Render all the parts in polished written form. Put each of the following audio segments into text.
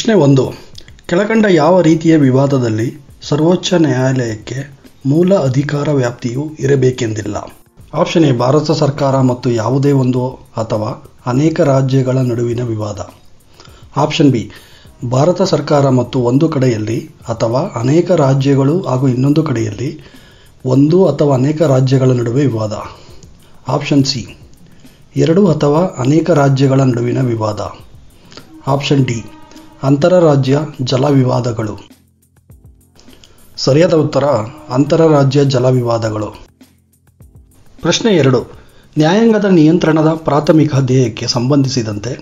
ಪ್ರಶ್ನೆ 1. ಕೆಳಕಂಡ ಯಾವ ರೀತಿಯ ವಿವಾದದಲ್ಲಿ ಸರ್ವೋಚ್ಚ ನ್ಯಾಯಾಲಯಕ್ಕೆ ಮೂಲ ಅಧಿಕಾರ ವ್ಯಾಪ್ತಿಯು ಇರಬೇಕೆಂದಿಲ್ಲ? ಆಪ್ಷನ್ ಎ, ಭಾರತ ಸರ್ಕಾರ ಮತ್ತು ಯಾವುದೇ ಒಂದು ಅಥವಾ ಅನೇಕ ರಾಜ್ಯಗಳ ನಡುವಿನ ವಿವಾದ. ಆಪ್ಷನ್ ಬಿ, ಭಾರತ ಸರ್ಕಾರ ಮತ್ತು ಒಂದು ಕಡೆಯಲ್ಲಿ ಅಥವಾ ಅನೇಕ ರಾಜ್ಯಗಳು ಹಾಗೂ ಇನ್ನೊಂದು ಕಡೆಯಲ್ಲಿ ಒಂದು ಅಥವಾ ಅನೇಕ ರಾಜ್ಯಗಳ ನಡುವೆ ವಿವಾದ. ಆಪ್ಷನ್ ಸಿ, ಎರಡು ಅಥವಾ ಅನೇಕ ರಾಜ್ಯಗಳ ನಡುವಿನ ವಿವಾದ. ಆಪ್ಷನ್ ಡಿ, ಅಂತರರಾಜ್ಯ ಜಲ ವಿವಾದಗಳು. ಸರಿಯಾದ ಉತ್ತರ ಅಂತರರಾಜ್ಯ ಜಲ ವಿವಾದಗಳು. ಪ್ರಶ್ನೆ 2. ನ್ಯಾಯಾಂಗದ ನಿಯಂತ್ರಣದ ಪ್ರಾಥಮಿಕ ಧ್ಯೇಯಕ್ಕೆ ಸಂಬಂಧಿಸಿದಂತೆ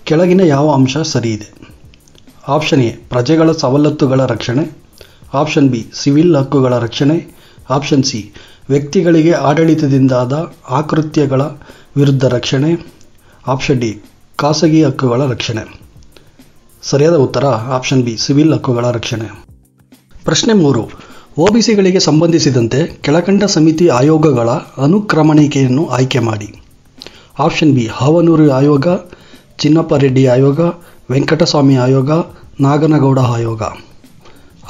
ಕೆಳಗಿನ ಯಾವ ಅಂಶ ಸರಿಯಿದೆ? ಆಪ್ಷನ್ ಎ, ಪ್ರಜೆಗಳ ಸವಲತ್ತುಗಳ ರಕ್ಷಣೆ. ಆಪ್ಷನ್ ಬಿ, ಸಿವಿಲ್ ಹಕ್ಕುಗಳ ರಕ್ಷಣೆ. ಆಪ್ಷನ್ ಸಿ, ವ್ಯಕ್ತಿಗಳಿಗೆ ಆಡಳಿತದಿಂದಾದ ಆಕೃತ್ಯಗಳ ವಿರುದ್ಧ ರಕ್ಷಣೆ. ಆಪ್ಷನ್ ಡಿ, ಖಾಸಗಿ ಹಕ್ಕುಗಳ ರಕ್ಷಣೆ. ಸರಿಯಾದ ಉತ್ತರ ಆಪ್ಷನ್ ಬಿ, ಸಿವಿಲ್ ಹಕ್ಕುಗಳ ರಕ್ಷಣೆ. ಪ್ರಶ್ನೆ 3. ಒಬಿಸಿಗಳಿಗೆ ಸಂಬಂಧಿಸಿದಂತೆ ಕೆಳಕಂಡ ಸಮಿತಿ ಆಯೋಗಗಳ ಅನುಕ್ರಮಣಿಕೆಯನ್ನು ಆಯ್ಕೆ ಮಾಡಿ. ಆಪ್ಷನ್ ಬಿ, ಹಾವನೂರು ಆಯೋಗ, ಚಿನ್ನಪ್ಪ ರೆಡ್ಡಿ ಆಯೋಗ, ವೆಂಕಟಸ್ವಾಮಿ ಆಯೋಗ, ನಾಗನಗೌಡ ಆಯೋಗ.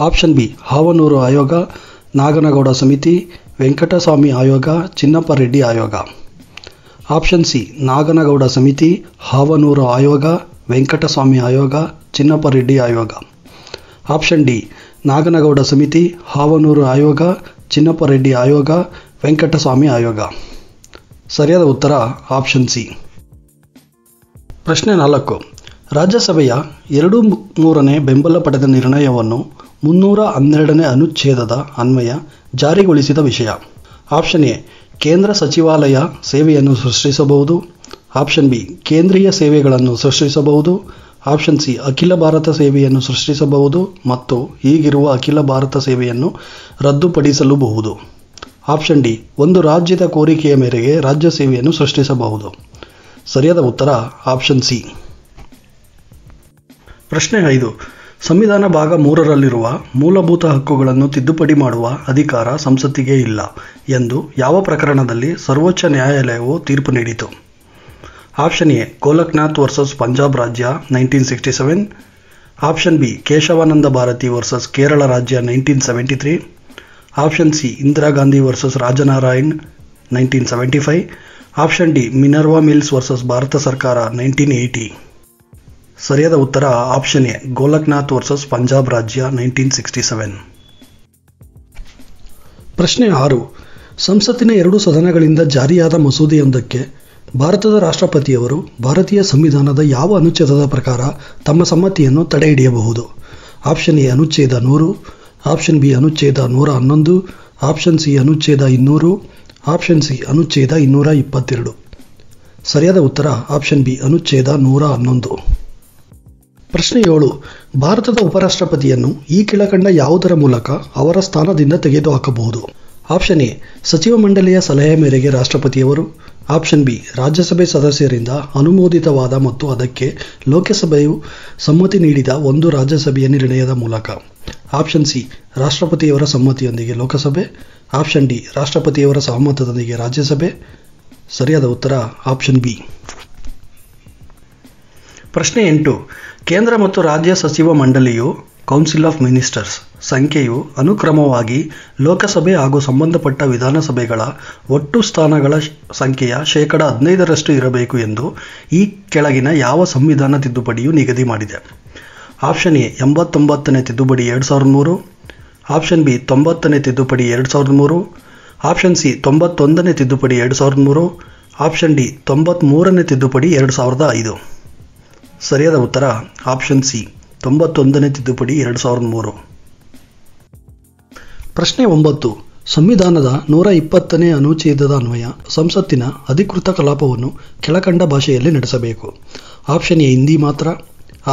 ಆಪ್ಷನ್ ಬಿ, ಹಾವನೂರು ಆಯೋಗ, ನಾಗನಗೌಡ ಸಮಿತಿ, ವೆಂಕಟಸ್ವಾಮಿ ಆಯೋಗ, ಚಿನ್ನಪ್ಪ ರೆಡ್ಡಿ ಆಯೋಗ. ಆಪ್ಷನ್ ಸಿ, ನಾಗನಗೌಡ ಸಮಿತಿ, ಹಾವನೂರು ಆಯೋಗ, ವೆಂಕಟಸ್ವಾಮಿ ಆಯೋಗ, ಚಿನ್ನಪ್ಪ ರೆಡ್ಡಿ ಆಯೋಗ. ಆಪ್ಷನ್ ಡಿ, ನಾಗನಗೌಡ ಸಮಿತಿ, ಹಾವನೂರು ಆಯೋಗ, ಚಿನ್ನಪ್ಪ ರೆಡ್ಡಿ ಆಯೋಗ, ವೆಂಕಟಸ್ವಾಮಿ ಆಯೋಗ. ಸರಿಯಾದ ಉತ್ತರ ಆಪ್ಷನ್ ಸಿ. ಪ್ರಶ್ನೆ 4. ರಾಜ್ಯಸಭೆಯ 2/3 ಬೆಂಬಲ ಪಡೆದ ನಿರ್ಣಯವನ್ನು 312ನೇ ಅನುಚ್ಛೇದದ ಅನ್ವಯ ಜಾರಿಗೊಳಿಸಿದ ವಿಷಯ. ಆಪ್ಷನ್ ಎ, ಕೇಂದ್ರ ಸಚಿವಾಲಯ ಸೇವೆಯನ್ನು ಸೃಷ್ಟಿಸಬಹುದು. ಆಪ್ಷನ್ ಬಿ, ಕೇಂದ್ರೀಯ ಸೇವೆಗಳನ್ನು ಸೃಷ್ಟಿಸಬಹುದು. ಆಪ್ಷನ್ ಸಿ, ಅಖಿಲ ಭಾರತ ಸೇವೆಯನ್ನು ಸೃಷ್ಟಿಸಬಹುದು ಮತ್ತು ಈಗಿರುವ ಅಖಿಲ ಭಾರತ ಸೇವೆಯನ್ನು ರದ್ದುಪಡಿಸಲೂಬಹುದು. ಆಪ್ಷನ್ ಡಿ, ಒಂದು ರಾಜ್ಯದ ಕೋರಿಕೆಯ ಮೇರೆಗೆ ರಾಜ್ಯ ಸೇವೆಯನ್ನು ಸೃಷ್ಟಿಸಬಹುದು. ಸರಿಯಾದ ಉತ್ತರ ಆಪ್ಷನ್ ಸಿ. ಪ್ರಶ್ನೆ 5. ಸಂವಿಧಾನ ಭಾಗ 3ರಲ್ಲಿರುವ ಮೂಲಭೂತ ಹಕ್ಕುಗಳನ್ನು ತಿದ್ದುಪಡಿ ಮಾಡುವ ಅಧಿಕಾರ ಸಂಸತ್ತಿಗೆ ಇಲ್ಲ ಎಂದು ಯಾವ ಪ್ರಕರಣದಲ್ಲಿ ಸರ್ವೋಚ್ಚ ನ್ಯಾಯಾಲಯವು ತೀರ್ಪು ನೀಡಿತು? Option A, Golaknath versus Punjab ರಾಜ್ಯ 1967. Option B, Keshavananda Bharati versus Kerala ರಾಜ್ಯ 1973. Option C, Indira Gandhi versus Rajnarain 1975. Option D, Minerva Mills versus Bharat ಸರ್ಕಾರ 1980. ಸರಿಯಾದ ಉತ್ತರ option A, Golaknath versus Punjab ರಾಜ್ಯ 1967. ಪ್ರಶ್ನೆ 6. ಸಂಸತ್ತಿನ 2 ಸದನಗಳಿಂದ ಜಾರಿಯಾದ ಮಸೂದೆಯೊಂದಕ್ಕೆ ಭಾರತದ ರಾಷ್ಟ್ರಪತಿಯವರು ಭಾರತೀಯ ಸಂವಿಧಾನದ ಯಾವ ಅನುಚ್ಛೇದದ ಪ್ರಕಾರ ತಮ್ಮ ಸಮ್ಮತಿಯನ್ನು ತಡೆಹಿಡಿಯಬಹುದು? ಆಪ್ಷನ್ ಎ, ಅನುಚ್ಛೇದ 100. ಆಪ್ಷನ್ ಬಿ, ಅನುಚ್ಛೇದ 111. ಆಪ್ಷನ್ ಸಿ, ಅನುಚ್ಛೇದ 200. ಆಪ್ಷನ್ ಸಿ, ಅನುಚ್ಛೇದ 222. ಸರಿಯಾದ ಉತ್ತರ ಆಪ್ಷನ್ ಬಿ, ಅನುಚ್ಛೇದ 111. ಪ್ರಶ್ನೆ 7. ಭಾರತದ ಉಪರಾಷ್ಟ್ರಪತಿಯನ್ನು ಈ ಕೆಳಕಂಡ ಯಾವುದರ ಮೂಲಕ ಅವರ ಸ್ಥಾನದಿಂದ ತೆಗೆದುಹಾಕಬಹುದು? ಆಪ್ಷನ್ ಎ, ಸಚಿವ ಮಂಡಳಿಯ ಸಲಹೆ ಮೇರೆಗೆ ರಾಷ್ಟ್ರಪತಿಯವರು. ಆಪ್ಷನ್ ಬಿ, ರಾಜ್ಯಸಭೆ ಸದಸ್ಯರಿಂದ ಅನುಮೋದಿತವಾದ ಮತ್ತು ಅದಕ್ಕೆ ಲೋಕಸಭೆಯು ಸಮ್ಮತಿ ನೀಡಿದ ಒಂದು ರಾಜ್ಯಸಭೆಯ ನಿರ್ಣಯದ ಮೂಲಕ. ಆಪ್ಷನ್ ಸಿ, ರಾಷ್ಟ್ರಪತಿಯವರ ಸಮ್ಮತಿಯೊಂದಿಗೆ ಲೋಕಸಭೆ. ಆಪ್ಷನ್ ಡಿ, ರಾಷ್ಟ್ರಪತಿಯವರ ಸಹಮತದೊಂದಿಗೆ ರಾಜ್ಯಸಭೆ. ಸರಿಯಾದ ಉತ್ತರ ಆಪ್ಷನ್ ಬಿ. ಪ್ರಶ್ನೆ 8. ಕೇಂದ್ರ ಮತ್ತು ರಾಜ್ಯ ಸಚಿವ ಮಂಡಳಿಯು ಕೌನ್ಸಿಲ್ ಆಫ್ ಮಿನಿಸ್ಟರ್ಸ್ ಸಂಖ್ಯೆಯು ಅನುಕ್ರಮವಾಗಿ ಲೋಕಸಭೆ ಹಾಗೂ ಸಂಬಂಧಪಟ್ಟ ವಿಧಾನಸಭೆಗಳ ಒಟ್ಟು ಸ್ಥಾನಗಳ ಸಂಖ್ಯೆಯ 15% ಇರಬೇಕು ಎಂದು ಈ ಕೆಳಗಿನ ಯಾವ ಸಂವಿಧಾನ ತಿದ್ದುಪಡಿಯು ನಿಗದಿ ಮಾಡಿದೆ? ಆಪ್ಷನ್ ಎ, 89ನೇ ತಿದ್ದುಪಡಿ 2003. ಆಪ್ಷನ್ ಬಿ, 90ನೇ ತಿದ್ದುಪಡಿ 2003. ಆಪ್ಷನ್ ಸಿ, 91ನೇ ತಿದ್ದುಪಡಿ 2003. ಆಪ್ಷನ್ ಡಿ, 93ನೇ ತಿದ್ದುಪಡಿ 2005. ಸರಿಯಾದ ಉತ್ತರ ಆಪ್ಷನ್ ಸಿ, 91ನೇ ತಿದ್ದುಪಡಿ 2003. ಪ್ರಶ್ನೆ 9. ಸಂವಿಧಾನದ 120ನೇ ಅನುಚ್ಛೇದದ ಅನ್ವಯ ಸಂಸತ್ತಿನ ಅಧಿಕೃತ ಕಲಾಪವನ್ನು ಕೆಳಕಂಡ ಭಾಷೆಯಲ್ಲಿ ನಡೆಸಬೇಕು. ಆಪ್ಷನ್ ಎ, ಹಿಂದಿ ಮಾತ್ರ.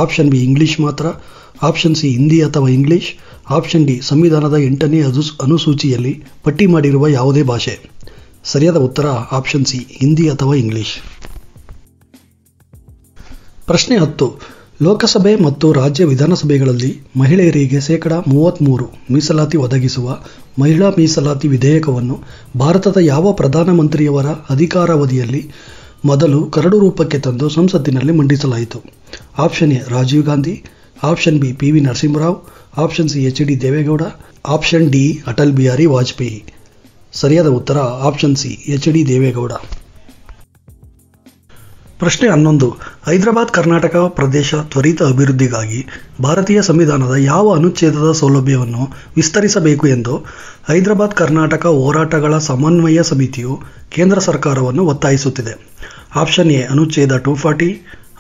ಆಪ್ಷನ್ ಬಿ, ಇಂಗ್ಲಿಷ್ ಮಾತ್ರ. ಆಪ್ಷನ್ ಸಿ, ಹಿಂದಿ ಅಥವಾ ಇಂಗ್ಲಿಷ್. ಆಪ್ಷನ್ ಡಿ, ಸಂವಿಧಾನದ 8ನೇ ಅನುಸೂಚಿಯಲ್ಲಿ ಪಟ್ಟಿ ಮಾಡಿರುವ ಯಾವುದೇ ಭಾಷೆ. ಸರಿಯಾದ ಉತ್ತರ ಆಪ್ಷನ್ ಸಿ, ಹಿಂದಿ ಅಥವಾ ಇಂಗ್ಲಿಷ್. ಪ್ರಶ್ನೆ 10. ಲೋಕಸಭೆ ಮತ್ತು ರಾಜ್ಯ ವಿಧಾನಸಭೆಗಳಲ್ಲಿ ಮಹಿಳೆಯರಿಗೆ 33% ಮೀಸಲಾತಿ ಒದಗಿಸುವ ಮಹಿಳಾ ಮೀಸಲಾತಿ ವಿಧೇಯಕವನ್ನು ಭಾರತದ ಯಾವ ಪ್ರಧಾನಮಂತ್ರಿಯವರ ಅಧಿಕಾರಾವಧಿಯಲ್ಲಿ ಮೊದಲು ಕರಡು ರೂಪಕ್ಕೆ ತಂದು ಸಂಸತ್ತಿನಲ್ಲಿ ಮಂಡಿಸಲಾಯಿತು? Option A, Rajiv Gandhi. Option B P V Narasimha Rao, option C H D Deve Gowda, option D Atal Bihari Vajpayee. ಸರಿಯಾದ ಉತ್ತರ option C H D Deve Gowda. ಪ್ರಶ್ನೆ 11. ಹೈದರಾಬಾದ್ ಕರ್ನಾಟಕ ಪ್ರದೇಶ ತ್ವರಿತ ಅಭಿವೃದ್ಧಿಗಾಗಿ ಭಾರತೀಯ ಸಂವಿಧಾನದ ಯಾವ ಅನುಚ್ಛೇದದ ಸೌಲಭ್ಯವನ್ನು ವಿಸ್ತರಿಸಬೇಕು ಎಂದು ಹೈದರಾಬಾದ್ ಕರ್ನಾಟಕ ಹೋರಾಟಗಳ ಸಮನ್ವಯ ಸಮಿತಿಯು ಕೇಂದ್ರ ಸರ್ಕಾರವನ್ನು ಒತ್ತಾಯಿಸುತ್ತಿದೆ? ಆಪ್ಷನ್ ಎ ಅನುಚ್ಛೇದ 240,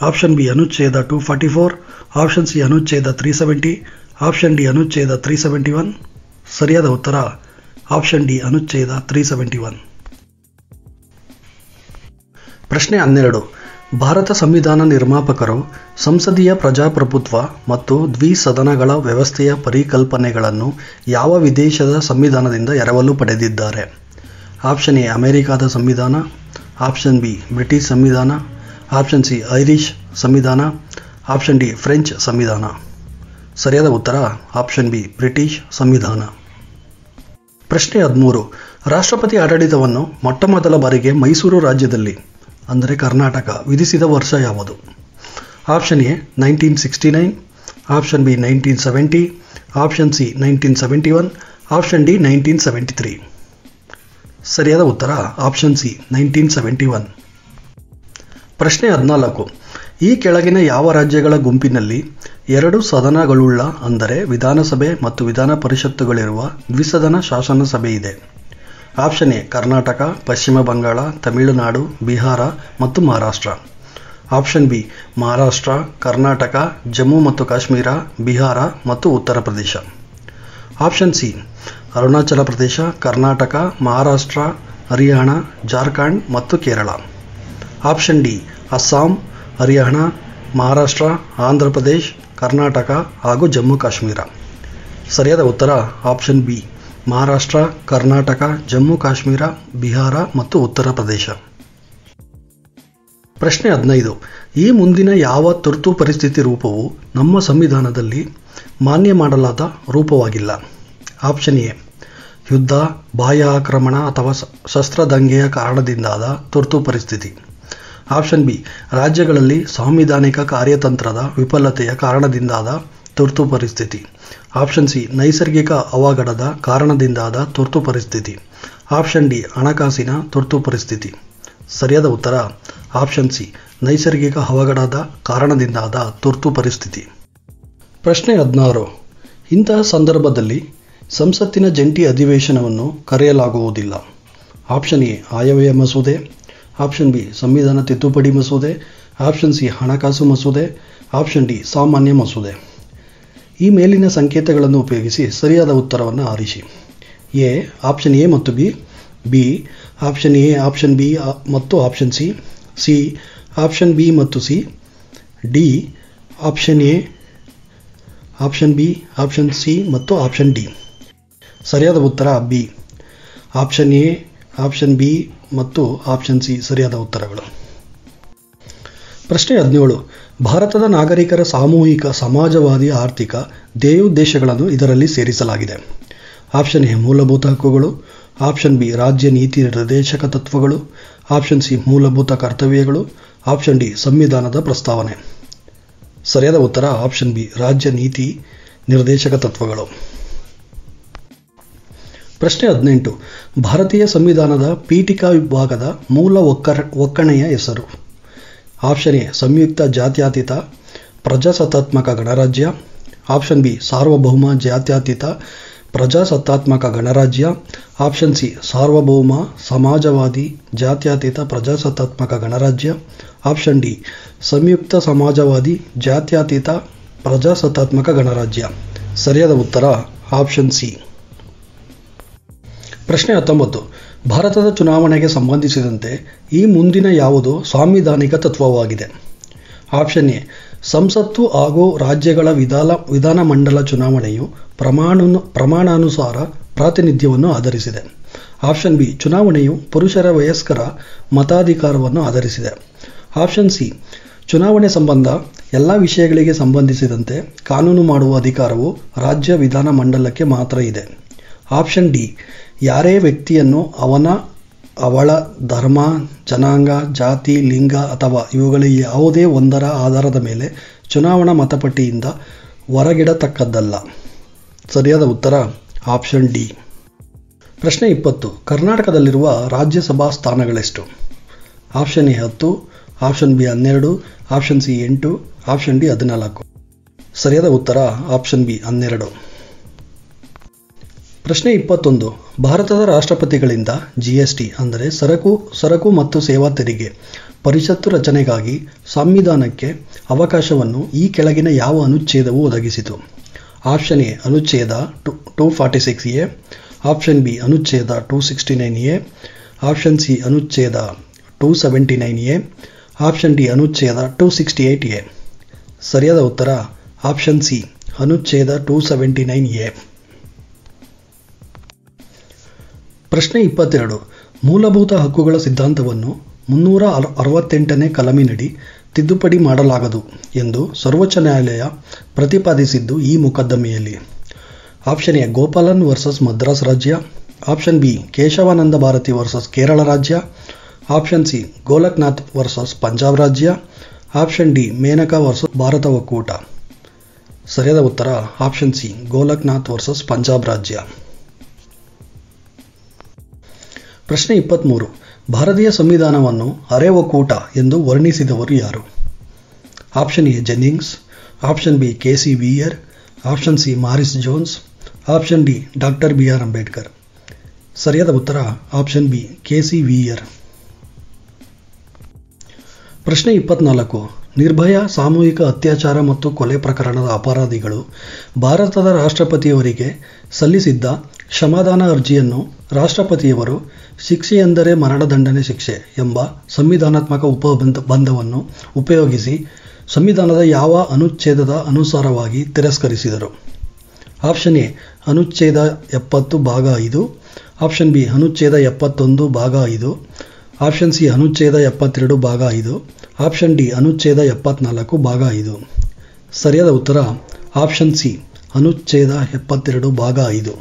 ಆಪ್ಷನ್ ಬಿ ಅನುಚ್ಛೇದ 244, ಆಪ್ಷನ್ ಸಿ ಅನುಚ್ಛೇದ 370, ಆಪ್ಷನ್ ಡಿ ಅನುಚ್ಛೇದ 371. ಸರಿಯಾದ ಉತ್ತರ ಆಪ್ಷನ್ ಡಿ ಅನುಚ್ಛೇದ 371. ಪ್ರಶ್ನೆ 12. ಭಾರತ ಸಂವಿಧಾನ ನಿರ್ಮಾಪಕರು ಸಂಸದೀಯ ಪ್ರಜಾಪ್ರಭುತ್ವ ಮತ್ತು ದ್ವಿಸದನಗಳ ವ್ಯವಸ್ಥೆಯ ಪರಿಕಲ್ಪನೆಗಳನ್ನು ಯಾವ ವಿದೇಶದ ಸಂವಿಧಾನದಿಂದ ಎರವಲು ಪಡೆದಿದ್ದಾರೆ? ಆಪ್ಷನ್ ಎ ಅಮೆರಿಕಾದ ಸಂವಿಧಾನ, ಆಪ್ಷನ್ ಬಿ ಬ್ರಿಟಿಷ್ ಸಂವಿಧಾನ, ಆಪ್ಷನ್ ಸಿ ಐರಿಷ್ ಸಂವಿಧಾನ, ಆಪ್ಷನ್ ಡಿ ಫ್ರೆಂಚ್ ಸಂವಿಧಾನ. ಸರಿಯಾದ ಉತ್ತರ ಆಪ್ಷನ್ ಬಿ ಬ್ರಿಟಿಷ್ ಸಂವಿಧಾನ. ಪ್ರಶ್ನೆ 13. ರಾಷ್ಟ್ರಪತಿ ಆಡಳಿತವನ್ನು ಮೊಟ್ಟಮೊದಲ ಬಾರಿಗೆ ಮೈಸೂರು ರಾಜ್ಯದಲ್ಲಿ ಅಂದರೆ ಕರ್ನಾಟಕ ವಿಧಿಸಿದ ವರ್ಷ ಯಾವುದು? Option A 1969, option B 1970, option C 1971, option D 1973. ಸರಿಯಾದ ಉತ್ತರ ಆಪ್ಷನ್ ಸಿ 1971. ಪ್ರಶ್ನೆ 14. ಈ ಕೆಳಗಿನ ಯಾವ ರಾಜ್ಯಗಳ ಗುಂಪಿನಲ್ಲಿ 2 ಸದನಗಳುಳ್ಳ ಅಂದರೆ ವಿಧಾನಸಭೆ ಮತ್ತು ವಿಧಾನ ಪರಿಷತ್ತುಗಳಿರುವ ದ್ವಿಸದನ ಶಾಸನಸಭೆ ಇದೆ? ಆಪ್ಷನ್ ಎ ಕರ್ನಾಟಕ, ಪಶ್ಚಿಮ ಬಂಗಾಳ, ತಮಿಳುನಾಡು, ಬಿಹಾರ ಮತ್ತು ಮಹಾರಾಷ್ಟ್ರ. ಆಪ್ಷನ್ ಬಿ ಮಹಾರಾಷ್ಟ್ರ, ಕರ್ನಾಟಕ, ಜಮ್ಮು ಮತ್ತು ಕಾಶ್ಮೀರ, ಬಿಹಾರ ಮತ್ತು ಉತ್ತರ ಪ್ರದೇಶ. ಆಪ್ಷನ್ ಸಿ ಅರುಣಾಚಲ ಪ್ರದೇಶ, ಕರ್ನಾಟಕ, ಮಹಾರಾಷ್ಟ್ರ, ಹರಿಯಾಣ, ಜಾರ್ಖಂಡ್ ಮತ್ತು ಕೇರಳ. ಆಪ್ಷನ್ ಡಿ ಅಸ್ಸಾಂ, ಹರಿಯಾಣ, ಮಹಾರಾಷ್ಟ್ರ, ಆಂಧ್ರ ಪ್ರದೇಶ್, ಕರ್ನಾಟಕ ಹಾಗೂ ಜಮ್ಮು ಕಾಶ್ಮೀರ. ಸರಿಯಾದ ಉತ್ತರ ಆಪ್ಷನ್ ಬಿ ಮಹಾರಾಷ್ಟ್ರ, ಕರ್ನಾಟಕ, ಜಮ್ಮು ಕಾಶ್ಮೀರ, ಬಿಹಾರ ಮತ್ತು ಉತ್ತರ ಪ್ರದೇಶ. ಪ್ರಶ್ನೆ 15. ಈ ಮುಂದಿನ ಯಾವ ತುರ್ತು ಪರಿಸ್ಥಿತಿ ರೂಪವು ನಮ್ಮ ಸಂವಿಧಾನದಲ್ಲಿ ಮಾನ್ಯ ಮಾಡಲಾದ ರೂಪವಾಗಿಲ್ಲ? ಆಪ್ಷನ್ ಎ ಯುದ್ಧ, ಬಾಹ್ಯ ಆಕ್ರಮಣ ಅಥವಾ ಶಸ್ತ್ರದಂಗೆಯ ಕಾರಣದಿಂದಾದ ತುರ್ತು ಪರಿಸ್ಥಿತಿ. ಆಪ್ಷನ್ ಬಿ ರಾಜ್ಯಗಳಲ್ಲಿ ಸಾಂವಿಧಾನಿಕ ಕಾರ್ಯತಂತ್ರದ ವಿಫಲತೆಯ ಕಾರಣದಿಂದಾದ ತುರ್ತು ಪರಿಸ್ಥಿತಿ. ಆಪ್ಷನ್ ಸಿ ನೈಸರ್ಗಿಕ ಅವಘಡದ ಕಾರಣದಿಂದಾದ ತುರ್ತು ಪರಿಸ್ಥಿತಿ. ಆಪ್ಷನ್ ಡಿ ಹಣಕಾಸಿನ ತುರ್ತು ಪರಿಸ್ಥಿತಿ. ಸರಿಯಾದ ಉತ್ತರ ಆಪ್ಷನ್ ಸಿ ನೈಸರ್ಗಿಕ ಅವಘಡದ ಕಾರಣದಿಂದಾದ ತುರ್ತು ಪರಿಸ್ಥಿತಿ. ಪ್ರಶ್ನೆ 16. ಇಂತಹ ಸಂದರ್ಭದಲ್ಲಿ ಸಂಸತ್ತಿನ ಜಂಟಿ ಅಧಿವೇಶನವನ್ನು ಕರೆಯಲಾಗುವುದಿಲ್ಲ? ಆಪ್ಷನ್ ಎ ಆಯವ್ಯಯ ಮಸೂದೆ, ಆಪ್ಷನ್ ಬಿ ಸಂವಿಧಾನ ತಿದ್ದುಪಡಿ ಮಸೂದೆ, ಆಪ್ಷನ್ ಸಿ ಹಣಕಾಸು ಮಸೂದೆ, ಆಪ್ಷನ್ ಡಿ ಸಾಮಾನ್ಯ ಮಸೂದೆ. ಈ ಮೇಲಿನ ಸಂಕೇತಗಳನ್ನು ಉಪಯೋಗಿಸಿ ಸರಿಯಾದ ಉತ್ತರವನ್ನು ಆರಿಸಿ. ಎ ಆಪ್ಷನ್ ಎ ಮತ್ತು B, B option A option B ಮತ್ತು option C, C option B ಮತ್ತು C, D option A option B option C ಮತ್ತು ಆಪ್ಷನ್ ಡಿ. ಸರಿಯಾದ ಉತ್ತರ B option A option B ಮತ್ತು ಆಪ್ಷನ್ ಸಿ ಸರಿಯಾದ ಉತ್ತರಗಳು. ಪ್ರಶ್ನೆ 17. ಭಾರತದ ನಾಗರಿಕರ ಸಾಮೂಹಿಕ ಸಮಾಜವಾದಿ ಆರ್ಥಿಕ ಧ್ಯೇಯೋದ್ದೇಶಗಳನ್ನು ಇದರಲ್ಲಿ ಸೇರಿಸಲಾಗಿದೆ? ಆಪ್ಷನ್ ಎ ಮೂಲಭೂತ ಹಕ್ಕುಗಳು, ಆಪ್ಷನ್ ಬಿ ರಾಜ್ಯ ನೀತಿ ನಿರ್ದೇಶಕ ತತ್ವಗಳು, ಆಪ್ಷನ್ ಸಿ ಮೂಲಭೂತ ಕರ್ತವ್ಯಗಳು, ಆಪ್ಷನ್ ಡಿ ಸಂವಿಧಾನದ ಪ್ರಸ್ತಾವನೆ. ಸರಿಯಾದ ಉತ್ತರ ಆಪ್ಷನ್ ಬಿ ರಾಜ್ಯ ನೀತಿ ನಿರ್ದೇಶಕ ತತ್ವಗಳು. ಪ್ರಶ್ನೆ 18. ಭಾರತೀಯ ಸಂವಿಧಾನದ ಪೀಠಿಕಾ ವಿಭಾಗದ ಮೂಲ ಒಕ್ಕಣೆಯ ಹೆಸರು? ಆಪ್ಷನ್ ಎ ಸಂಯುಕ್ತ ಜಾತ್ಯತೀತ ಪ್ರಜಾಸತ್ತಾತ್ಮಕ ಗಣರಾಜ್ಯ, ಆಪ್ಷನ್ ಬಿ ಸಾರ್ವಭೌಮ ಜಾತ್ಯತೀತ ಪ್ರಜಾಸತ್ತಾತ್ಮಕ ಗಣರಾಜ್ಯ, ಆಪ್ಷನ್ ಸಿ ಸಾರ್ವಭೌಮ ಸಮಾಜವಾದಿ ಜಾತ್ಯತೀತ ಪ್ರಜಾಸತ್ತಾತ್ಮಕ ಗಣರಾಜ್ಯ, ಆಪ್ಷನ್ ಡಿ ಸಂಯುಕ್ತ ಸಮಾಜವಾದಿ ಜಾತ್ಯತೀತ ಪ್ರಜಾಸತ್ತಾತ್ಮಕ ಗಣರಾಜ್ಯ. ಸರಿಯಾದ ಉತ್ತರ ಆಪ್ಷನ್ ಸಿ. ಪ್ರಶ್ನೆ 19. ಭಾರತದ ಚುನಾವಣೆಗೆ ಸಂಬಂಧಿಸಿದಂತೆ ಈ ಮುಂದಿನ ಯಾವುದು ಸಾಂವಿಧಾನಿಕ ತತ್ವವಾಗಿದೆ? ಆಪ್ಷನ್ ಎ ಸಂಸತ್ತು ಹಾಗೂ ರಾಜ್ಯಗಳ ವಿಧಾನಮಂಡಲ ಚುನಾವಣೆಯು ಪ್ರಮಾಣಾನುಸಾರ ಪ್ರಾತಿನಿಧ್ಯವನ್ನು ಆಧರಿಸಿದೆ. ಆಪ್ಷನ್ ಬಿ ಚುನಾವಣೆಯು ಪುರುಷರ ವಯಸ್ಕರ ಮತಾಧಿಕಾರವನ್ನು ಆಧರಿಸಿದೆ. ಆಪ್ಷನ್ ಸಿ ಚುನಾವಣೆ ಸಂಬಂಧ ಎಲ್ಲ ವಿಷಯಗಳಿಗೆ ಸಂಬಂಧಿಸಿದಂತೆ ಕಾನೂನು ಮಾಡುವ ಅಧಿಕಾರವು ರಾಜ್ಯ ವಿಧಾನಮಂಡಲಕ್ಕೆ ಮಾತ್ರ ಇದೆ. ಆಪ್ಷನ್ ಡಿ ಯಾರೇ ವ್ಯಕ್ತಿಯನ್ನು ಅವಳ ಧರ್ಮ, ಜನಾಂಗ, ಜಾತಿ, ಲಿಂಗ ಅಥವಾ ಇವುಗಳ ಯಾವುದೇ ಒಂದರ ಆಧಾರದ ಮೇಲೆ ಚುನಾವಣಾ ಮತಪಟ್ಟಿಯಿಂದ ಹೊರಗಿಡತಕ್ಕದ್ದಲ್ಲ. ಸರಿಯಾದ ಉತ್ತರ ಆಪ್ಷನ್ ಡಿ. ಪ್ರಶ್ನೆ 20. ಕರ್ನಾಟಕದಲ್ಲಿರುವ ರಾಜ್ಯಸಭಾ ಸ್ಥಾನಗಳೆಷ್ಟು? Option A 10, option B 12, option C 8, option D 14. ಸರಿಯಾದ ಉತ್ತರ ಆಪ್ಷನ್ ಬಿ 12. ಪ್ರಶ್ನೆ 21. ಭಾರತದ ರಾಷ್ಟ್ರಪತಿಗಳಿಂದ GST ಅಂದರೆ ಸರಕು ಮತ್ತು ಸೇವಾ ತೆರಿಗೆ ಪರಿಷತ್ತು ರಚನೆಗಾಗಿ ಸಂವಿಧಾನಕ್ಕೆ ಅವಕಾಶವನ್ನು ಈ ಕೆಳಗಿನ ಯಾವ ಅನುಚ್ಛೇದವು ಒದಗಿಸಿತು? ಆಪ್ಷನ್ ಎ ಅನುಚ್ಛೇದ 246A, ಆಪ್ಷನ್ ಬಿ ಅನುಚ್ಛೇದ 269A, ಆಪ್ಷನ್ ಸಿ ಅನುಚ್ಛೇದ 279A, ಆಪ್ಷನ್ ಡಿ ಅನುಚ್ಛೇದ 268A. ಸರಿಯಾದ ಉತ್ತರ ಆಪ್ಷನ್ ಸಿ ಅನುಚ್ಛೇದ 279A. ಪ್ರಶ್ನೆ 22. ಮೂಲಭೂತ ಹಕ್ಕುಗಳ ಸಿದ್ಧಾಂತವನ್ನು 368ನೇ ಕಲಮಿನಡಿ ತಿದ್ದುಪಡಿ ಮಾಡಲಾಗದು ಎಂದು ಸರ್ವೋಚ್ಚ ನ್ಯಾಯಾಲಯ ಪ್ರತಿಪಾದಿಸಿದ್ದು ಈ ಮೊಕದ್ದಮೆಯಲ್ಲಿ? Option A Gopalan versus Madras ರಾಜ್ಯ, option B Keshavananda Bharati versus Kerala ರಾಜ್ಯ, option C Golaknath versus Punjab ರಾಜ್ಯ, option D Maneka versus Bharata ಒಕ್ಕೂಟ. ಸರಿಯಾದ ಉತ್ತರ option C Golaknath versus Punjab ರಾಜ್ಯ. ಪ್ರಶ್ನೆ 23. ಭಾರತೀಯ ಸಂವಿಧಾನವನ್ನು ಅರೆ ಒಕ್ಕೂಟ ಎಂದು ವರ್ಣಿಸಿದವರು ಯಾರು? Option A Jennings, option B KC Wheare, option C Morris Jones, option D doctor BR Ambedkar. ಸರಿಯಾದ ಉತ್ತರ ಆಪ್ಷನ್ ಬಿ KC ವೀಯರ್. ಪ್ರಶ್ನೆ 24. ನಿರ್ಭಯ ಸಾಮೂಹಿಕ ಅತ್ಯಾಚಾರ ಮತ್ತು ಕೊಲೆ ಪ್ರಕರಣದ ಅಪರಾಧಿಗಳು ಭಾರತದ ರಾಷ್ಟ್ರಪತಿಯವರಿಗೆ ಸಲ್ಲಿಸಿದ್ದ ಕ್ಷಮಾದಾನ ಅರ್ಜಿಯನ್ನು ರಾಷ್ಟ್ರಪತಿಯವರು ಶಿಕ್ಷೆ ಎಂದರೆ ಮರಣದಂಡನೆ ಶಿಕ್ಷೆ ಎಂಬ ಸಂವಿಧಾನಾತ್ಮಕ ಉಪಬಂಧವನ್ನು ಉಪಯೋಗಿಸಿ ಸಂವಿಧಾನದ ಯಾವ ಅನುಚ್ಛೇದದ ಅನುಸಾರವಾಗಿ ತಿರಸ್ಕರಿಸಿದರು? ಆಪ್ಷನ್ ಎ ಅನುಚ್ಛೇದ 70 ಭಾಗ 5, ಆಪ್ಷನ್ ಬಿ ಅನುಚ್ಛೇದ 71 ಭಾಗ 5, ಆಪ್ಷನ್ ಸಿ ಅನುಚ್ಛೇದ 72 ಭಾಗ 5, ಆಪ್ಷನ್ ಡಿ ಅನುಚ್ಛೇದ 74 ಭಾಗ 5. ಸರಿಯಾದ ಉತ್ತರ ಆಪ್ಷನ್ ಸಿ ಅನುಚ್ಛೇದ 72 ಭಾಗ 5.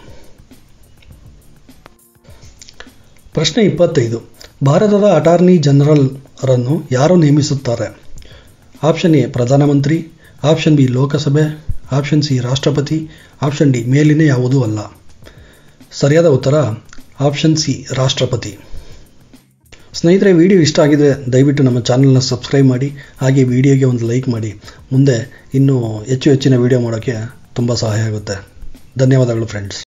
ಪ್ರಶ್ನೆ 25. ಭಾರತದ ಅಟಾರ್ನಿ ಜನರಲ್ ರನ್ನು ಯಾರು ನೇಮಿಸುತ್ತಾರೆ? ಆಪ್ಷನ್ ಎ ಪ್ರಧಾನಮಂತ್ರಿ, ಆಪ್ಷನ್ ಬಿ ಲೋಕಸಭೆ, ಆಪ್ಷನ್ ಸಿ ರಾಷ್ಟ್ರಪತಿ, ಆಪ್ಷನ್ ಡಿ ಮೇಲಿನ ಯಾವುದೂ ಅಲ್ಲ. ಸರಿಯಾದ ಉತ್ತರ ಆಪ್ಷನ್ ಸಿ ರಾಷ್ಟ್ರಪತಿ. ಸ್ನೇಹಿತರೆ, ವಿಡಿಯೋ ಇಷ್ಟ ಆಗಿದೆ ದಯವಿಟ್ಟು ನಮ್ಮ ಚಾನಲ್ನ ಸಬ್ಸ್ಕ್ರೈಬ್ ಮಾಡಿ, ಹಾಗೆ ವಿಡಿಯೋಗೆ ಒಂದು ಲೈಕ್ ಮಾಡಿ. ಮುಂದೆ ಇನ್ನೂ ಹೆಚ್ಚಿನ ವಿಡಿಯೋ ಮಾಡೋಕ್ಕೆ ತುಂಬ ಸಹಾಯ ಆಗುತ್ತೆ. ಧನ್ಯವಾದಗಳು ಫ್ರೆಂಡ್ಸ್.